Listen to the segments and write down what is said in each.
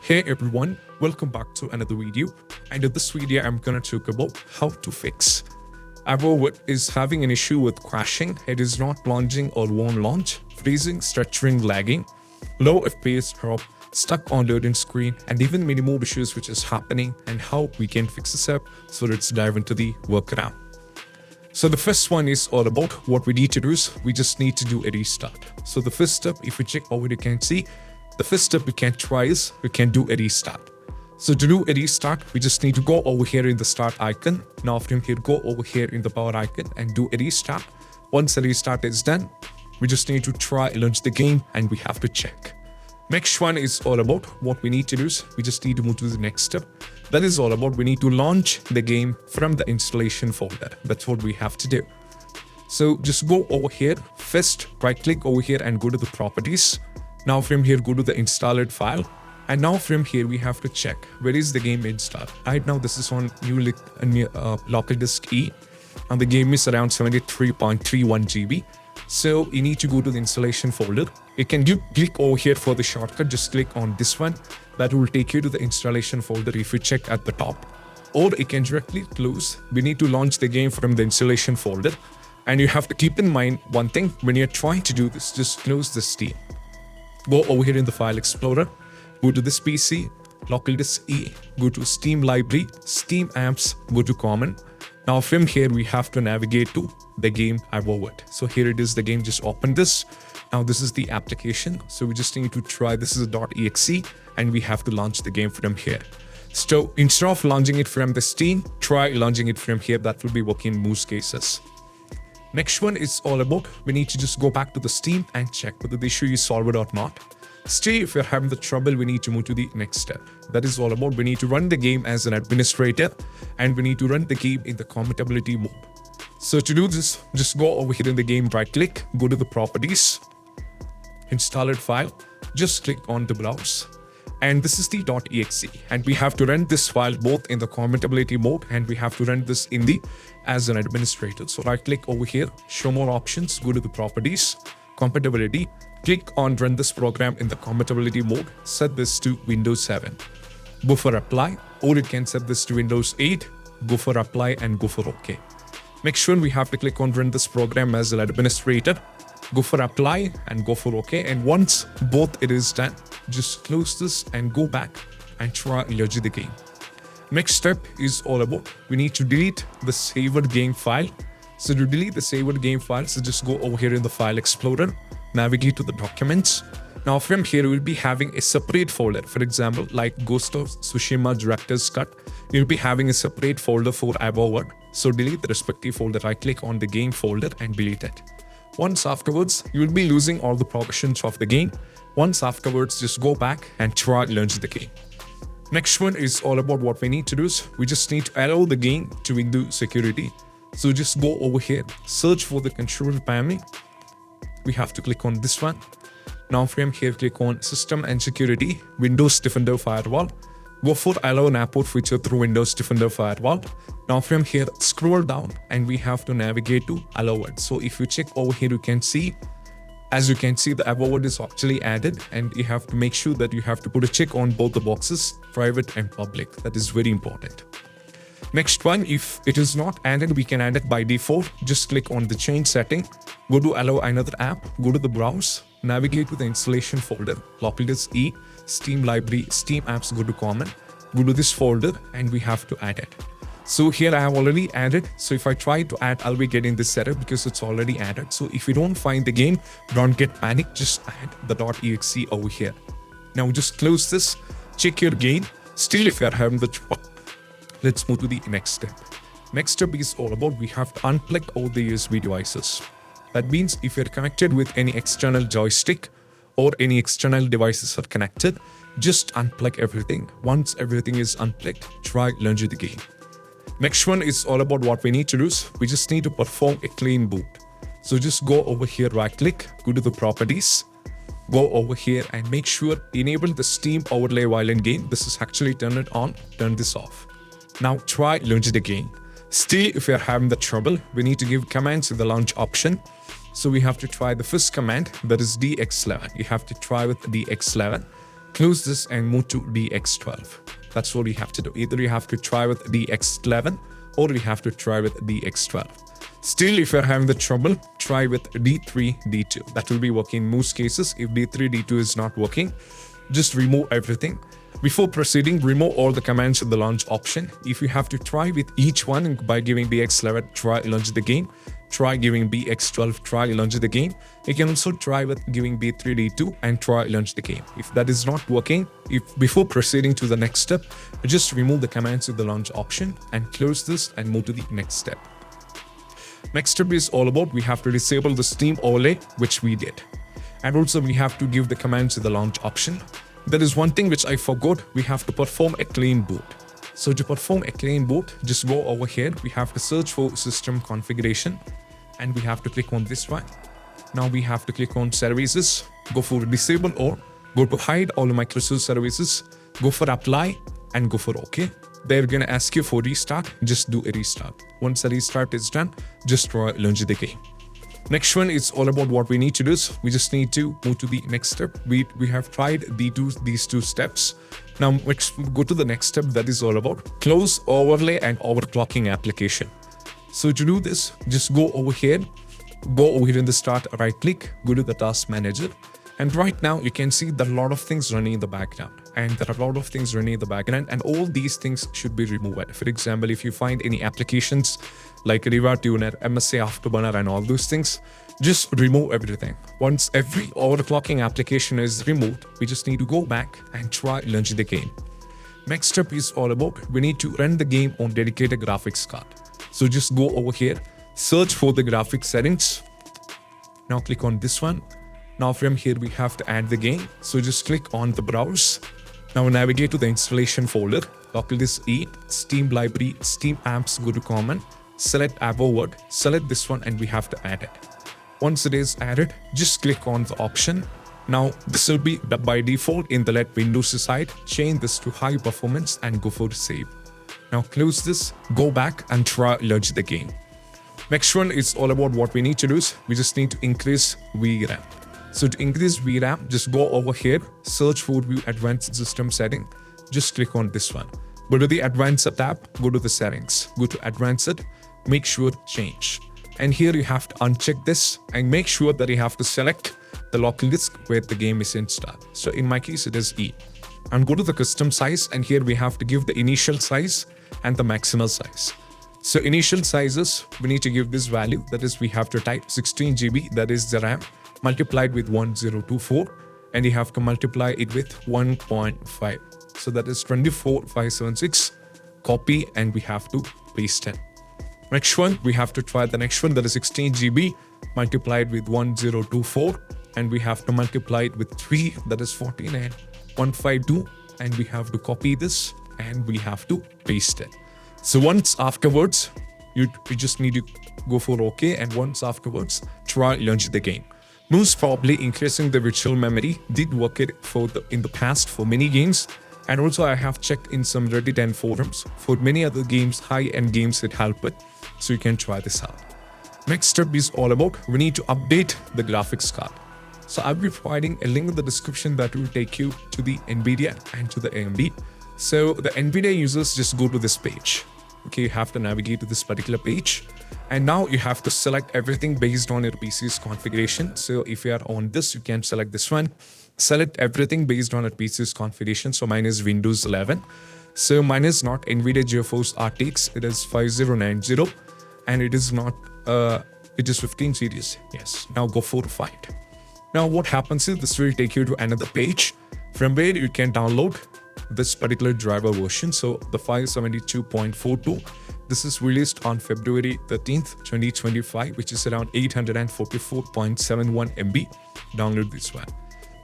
Hey everyone, welcome back to another video, and in this video I'm gonna talk about how to fix Avowed is having an issue with crashing. It is not launching or won't launch, freezing, stuttering, lagging, low FPS drop, stuck on loading screen, and even many more issues which is happening and how we can fix this up. So let's dive into the workaround. So the first one is all about what we need to do is we just need to do a restart. So the first step, if we check over, you can see the first step we can try is we can do a restart. So to do a restart, we just need to go over here in the start icon. Now from here, go over here in the power icon and do a restart. Once the restart is done, we just need to try launch the game and we have to check. Next one is all about what we need to do is we just need to move to the next step. That is all about we need to launch the game from the installation folder. That's what we have to do. So just go over here, first right click over here and go to the properties. Now from here, go to the installed file. And now from here, we have to check where is the game installed. Right now, this is on local disk E, and the game is around 73.31 GB. So you need to go to the installation folder. You can click over here for the shortcut. Just click on this one. That will take you to the installation folder if you check at the top. Or you can directly close. We need to launch the game from the installation folder. And you have to keep in mind one thing. When you're trying to do this, just close the Steam. Go over here in the File Explorer. Go to this PC, local disk E, go to Steam Library, Steam Apps, go to Common. Now from here, we have to navigate to the game Avowed. So here it is, the game, just open this. Now this is the application. So we just need to try, this is a .exe, and we have to launch the game from here. So instead of launching it from the Steam, try launching it from here. That will be working in most cases. Next one is all about, we need to just go back to the Steam and check whether the issue is solved or not. Still, if you're having the trouble, we need to move to the next step. That is all about we need to run the game as an administrator and we need to run the game in the compatibility mode. So to do this, just go over here in the game, right click, go to the properties, install it file, just click on the browse. And this is the .exe, and we have to run this file both in the compatibility mode and we have to run this in the as an administrator. So right click over here, show more options, go to the properties, compatibility, click on run this program in the compatibility mode, set this to Windows 7. Go for apply, or you can set this to Windows 8, go for apply and go for OK. Make sure we have to click on run this program as an administrator, go for apply and go for OK. And once both it is done, just close this and go back and try launch the game. Next step is all about we need to delete the saved game file. So to delete the saved game file, so just go over here in the File Explorer, navigate to the documents. Now from here, we'll be having a separate folder. For example, like Ghost of Tsushima Director's Cut, you'll be having a separate folder for Avowed. So delete the respective folder, right click on the game folder and delete it. Once afterwards, you will be losing all the progressions of the game. Once afterwards, just go back and try launch the game. Next one is all about what we need to do is we just need to allow the game to Windows security. So just go over here, search for the control panel. We have to click on this one. Now from here, click on System and Security, Windows Defender Firewall. Go for allow an import feature through Windows Defender Firewall. Now from here, scroll down and we have to navigate to allow it. So if you check over here, you can see, as you can see, the Avowed is actually added, and you have to make sure that you have to put a check on both the boxes, private and public. That is very important. Next one, if it is not added, we can add it by default. Just click on the change setting, go to allow another app, go to the browse, navigate to the installation folder, local disk E, Steam Library, Steam Apps, go to Common, go to this folder, and we have to add it. So here I have already added. So if I try to add, I'll be getting this error because it's already added. So if you don't find the game, don't get panicked, just add the .exe over here. Now just close this, check your gain. Still, if you're having the trouble, let's move to the next step. Next step is all about we have to unplug all the USB devices. That means if you're connected with any external joystick or any external devices are connected, just unplug everything. Once everything is unplugged, try launch the game. Next one is all about what we need to do is we just need to perform a clean boot. So just go over here, right click, go to the properties, go over here and make sure enable the Steam overlay while in game. This is actually turn it on, turn this off. Now try launch the game. Still, if you're having the trouble, we need to give commands in the launch option. So we have to try the first command, that is DX11. You have to try with DX11. close this and move to DX12. That's what you have to do. Either you have to try with DX11 or you have to try with DX12. Still, if you're having the trouble, try with D3, D2. That will be working in most cases. If D3, D2 is not working, just remove everything. Before proceeding, remove all the commands in the launch option. If you have to try with each one by giving DX11, try launch the game. Try giving DX12, try launch the game. You can also try with giving D3, D2 and try launch the game. If that is not working, before proceeding to the next step, just remove the commands in the launch option and close this and move to the next step. Next step is all about we have to disable the Steam overlay, which we did. And also we have to give the commands in the launch option. There is one thing which I forgot. We have to perform a clean boot. So to perform a clean boot, just go over here. We have to search for system configuration and we have to click on this one. Now we have to click on services, go for disable or go to hide all Microsoft services, go for apply and go for OK. They're going to ask you for restart. Just do a restart. Once the restart is done, just launch the game. Next one is all about what we need to do. We just need to move to the next step. We have tried these two steps. Now let's go to the next step. That is all about close overlay and overclocking application. So to do this, just go over here in the start, right click, go to the task manager. And right now you can see that a lot of things running in the background. And there are a lot of things running in the background and all these things should be removed. For example, if you find any applications like Riva Tuner, MSA Afterburner and all those things, just remove everything. Once every overclocking application is removed, we just need to go back and try launch the game. Next step is all about we need to run the game on dedicated graphics card. So just go over here, search for the graphics settings. Now click on this one. Now from here we have to add the game. So just click on the browse. Now navigate to the installation folder. Toggle this E, Steam library, Steam apps, go to common, select Avowed, select this one and we have to add it. Once it is added, just click on the option. Now this will be by default in the let Windows side. Change this to high performance and go for save. Now close this, go back and try launch the game. Next one is all about what we need to do. We just need to increase VRAM. So to increase VRAM, just go over here, search for View Advanced System Setting. Just click on this one. Go to the Advanced tab, go to the settings, go to Advanced, make sure change. And here you have to uncheck this and make sure that you have to select the local disk where the game is installed. So in my case, it is E. And go to the custom size and here we have to give the initial size and the maximal size. So initial sizes, we need to give this value, that is we have to type 16 GB, that is the RAM, multiplied with 1024 and you have to multiply it with 1.5. So that is 24576, copy and we have to paste it. Next one, we have to try the next one, that is 16 GB multiplied with 1024 and we have to multiply it with 3, that is 15152 and we have to copy this and we have to paste it. So once afterwards, you just need to go for OK and once afterwards, try launch the game. Most probably increasing the virtual memory did work it in the past for many games. And also I have checked in some Reddit and forums. For many other games, high-end games it helped it. So you can try this out. Next step is all about we need to update the graphics card. So I'll be providing a link in the description that will take you to the NVIDIA and to the AMD. So the NVIDIA users just go to this page. Okay, you have to navigate to this particular page. And now you have to select everything based on your PC's configuration. So if you are on this, you can select this one. Select everything based on your PC's configuration. So mine is Windows 11. So mine is not NVIDIA GeForce RTX. It is 5090 and it is not, it is 15 series. Yes, now go for fight. Now what happens is this will take you to another page from where you can download this particular driver version. So the 572.42, this is released on February 13th, 2025, which is around 844.71 MB. Download this one.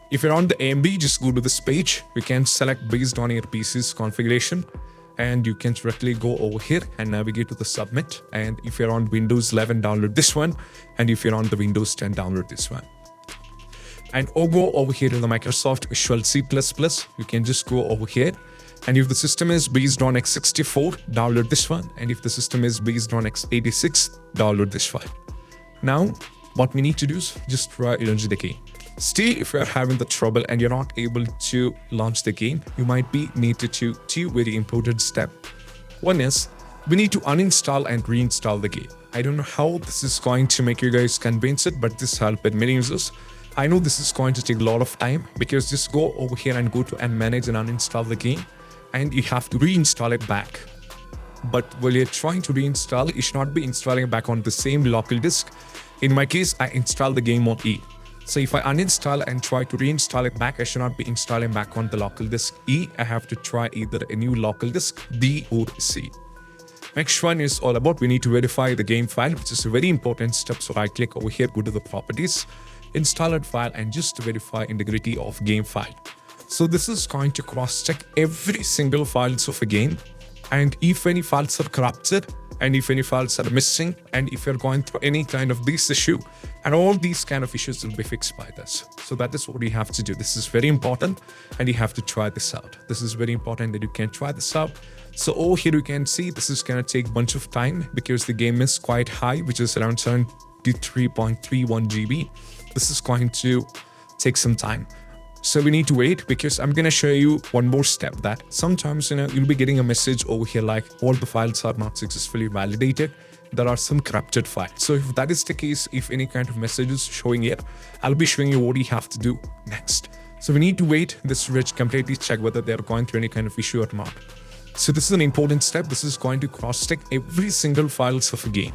If you're on the AMD, just go to this page. You can select based on your PC's configuration and you can directly go over here and navigate to the submit. And if you're on Windows 11, download this one. And if you're on the Windows 10, download this one. And go over here to the Microsoft Visual C++. You can just go over here. And if the system is based on x64, download this one. And if the system is based on x86, download this one. Now, what we need to do is just try launch the game. Still, if you're having the trouble and you're not able to launch the game, you might be needed to two very important steps. One is we need to uninstall and reinstall the game. I don't know how this is going to make you guys convince it, but this helped many users. I know this is going to take a lot of time because just go over here and go to and manage and uninstall the game, and you have to reinstall it back. But while you're trying to reinstall, you should not be installing it back on the same local disk. In my case, I installed the game on E. So if I uninstall and try to reinstall it back, I should not be installing back on the local disk E. I have to try either a new local disk D or C. Next one is all about we need to verify the game file, which is a very important step. So right click over here, go to the properties, install it file, and just verify integrity of game file. So this is going to cross-check every single files of a game, and if any files are corrupted, and if any files are missing, and if you're going through any kind of this issue, and all these kind of issues will be fixed by this. So that is what you have to do. This is very important, and you have to try this out. This is very important that you can try this out. So over here you can see this is going to take a bunch of time because the game is quite high, which is around 73.31 GB. This is going to take some time. So we need to wait because I'm going to show you one more step that sometimes, you'll be getting a message over here like all the files are not successfully validated. There are some corrupted files. So if that is the case, if any kind of message is showing here, I'll be showing you what you have to do next. So we need to wait this rich completely check whether they're going through any kind of issue or not. So this is an important step. This is going to cross-check every single files of a game.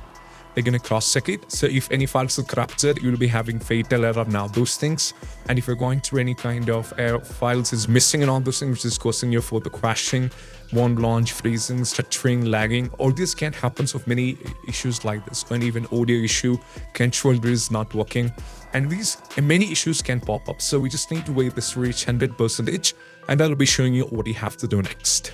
They're going to cross-check it. So if any files are corrupted, you'll be having fatal error now, those things. And if you're going through any kind of files is missing and all those things, which is causing you for the crashing, won't launch, freezing, stuttering, lagging, all this can happen of many issues like this. And even audio issue, controller is not working. And these many issues can pop up. So we just need to wait this reach 100%, and I'll be showing you what you have to do next.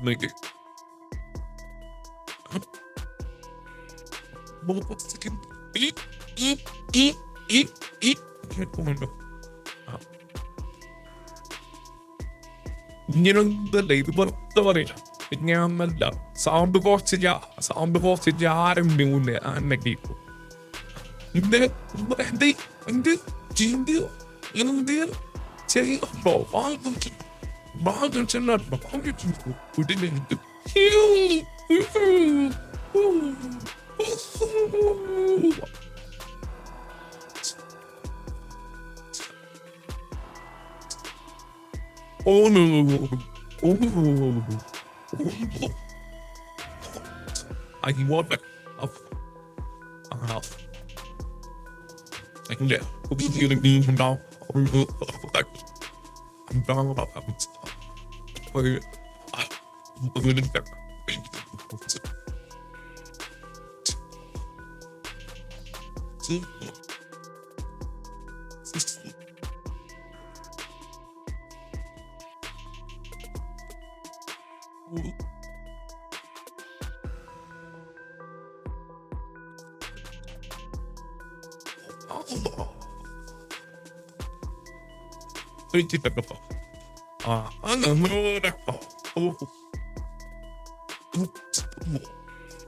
Nigga. Eat, eat, eat, eat, eat. ഇങ്ങനൊന്നല്ല ഇത് പുറത്ത് പറയില്ല ഇങ്ങനൊന്നല്ല sound കുറച്ച് ആരും മുന്നേ അന്നൊക്കെ എന്ത് ചിന്തിയോ എന്ത് ചെറിയ ഭാഗം ചെന്നാൽ Oh no! Oh no! I can walk back up. I can get. We'll be feeling being from down. I'm down about that. I'm going to get.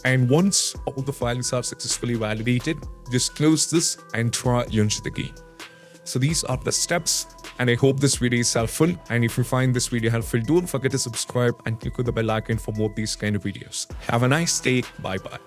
And once all the files are successfully validated, just close this and try launch the game. So these are the steps, and I hope this video is helpful. And if you find this video helpful, don't forget to subscribe and click on the bell icon for more of these kind of videos. Have a nice day. Bye bye.